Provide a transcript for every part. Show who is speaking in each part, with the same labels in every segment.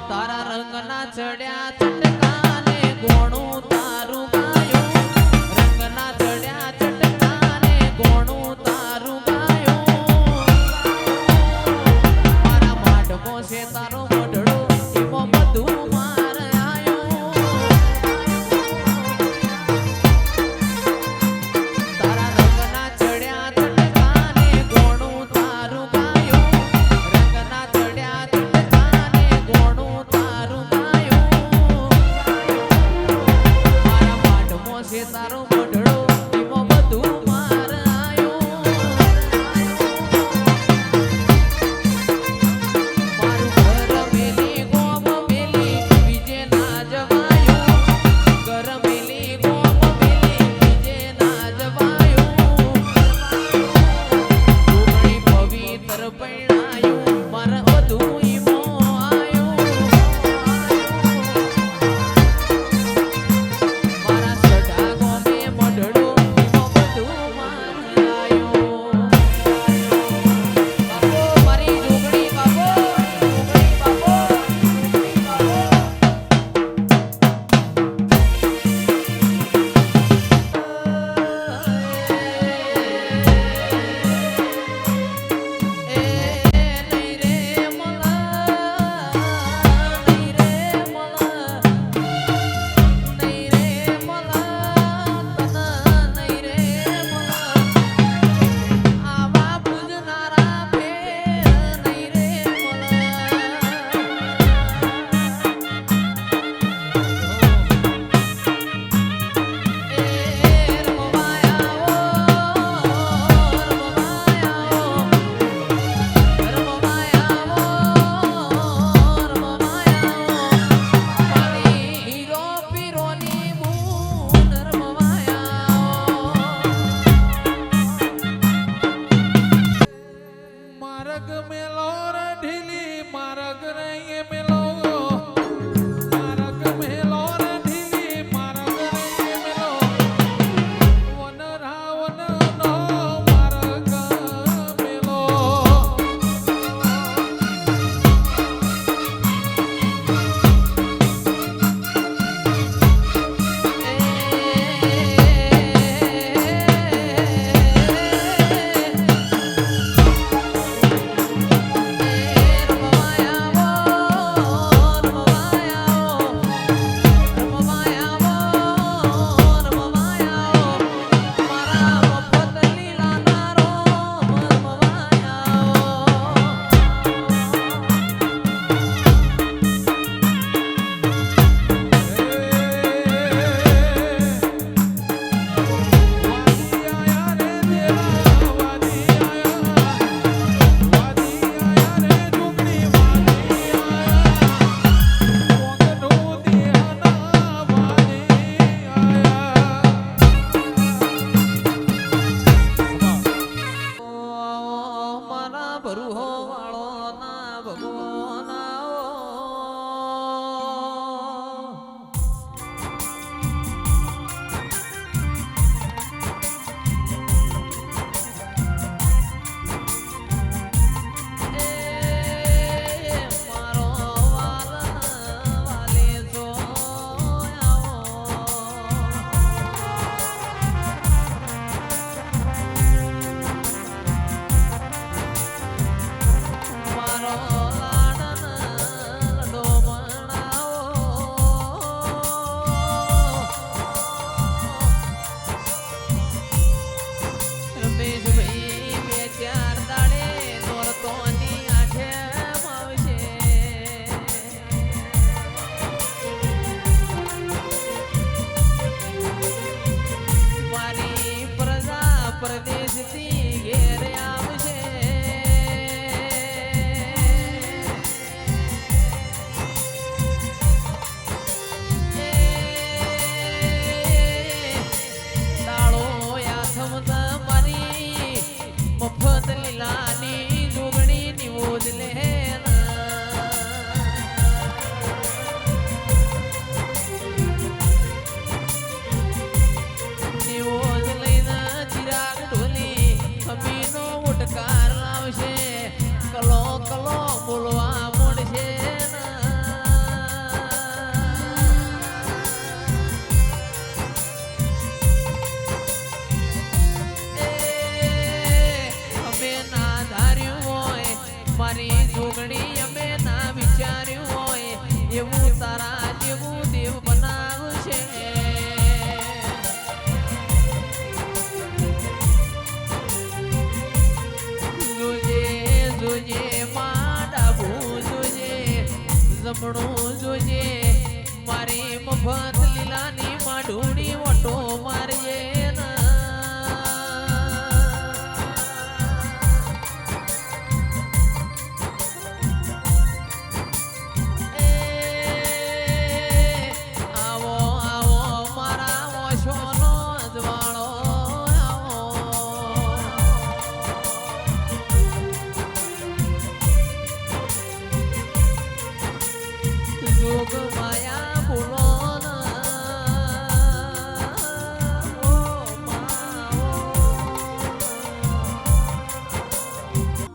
Speaker 1: તારા રંગના ચડ્યા ચટકાને ગોણું તારું ગાયું રંગના ચડ્યા ચટકાને ગોણું તારું ગાયું મારા માટકો છે તારો મોઢડો એમાં બધું માર આયું તારા રંગના ચડ્યા ચટકાને ગોણું તારું ગાયું રંગના ચડ્યા ચટકાને ગોણું તારું ગાયું મારા માટકો છે તારો મોઢડો એમાં બધું માર આયું મારું ઘર મેલી ગોમ મેલી બીજે ના જવાયું ઘર મેલી ગોમ મેલી બીજે ના જવાયું ડુંગળી પવિત્ર પૈણાયું મારા બધું ઈમો આયું મારા સડા ગોમે મઢડો ઈમો બધું માર આયું બાપો મારી ડુંગળી બાપો ડુંગળી બાપો ડુંગળી બાપો
Speaker 2: માર્ગ મેલો રે ઢીલી માર્ગ રે એ મેલો માર્ગ મેલો રે ઢીલી માર્ગ રે એ મેલો વન રાવણ નો માર્ગ મેલો
Speaker 1: જેવું તારા જેવું દેવ બનાવશે જોજે જોજે માં ડાબું જોજે જમણું જોજે મારી મફત લીલાની માઢુડી ઓટો મારજે આવો આવો મારા ઓશોનો અજવાળો આવો જોગ માયા બોલો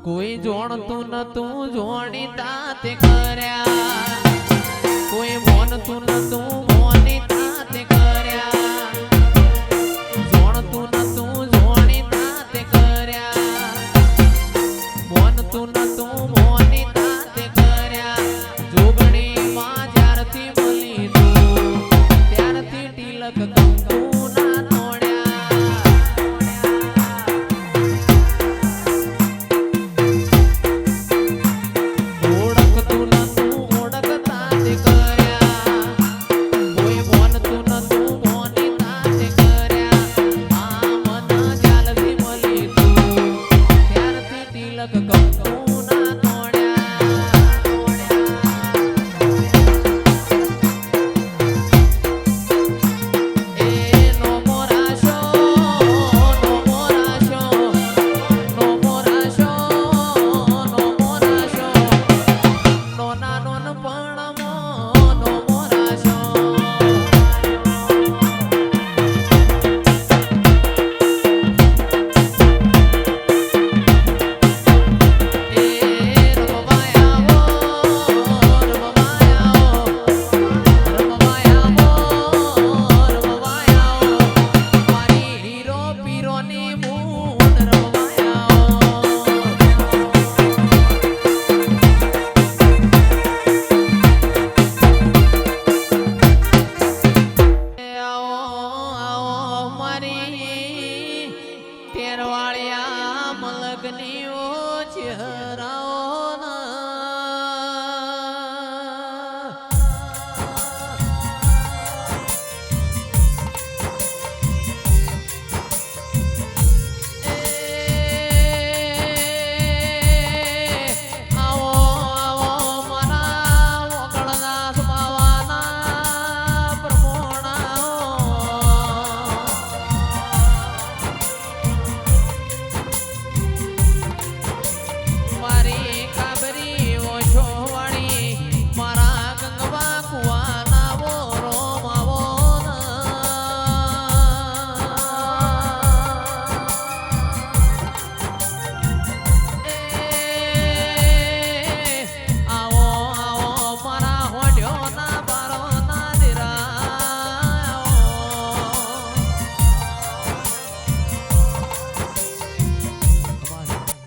Speaker 1: કોઈ જોણતું નતું જોણી તાતે કર્યા કોઈ મોનતું નતું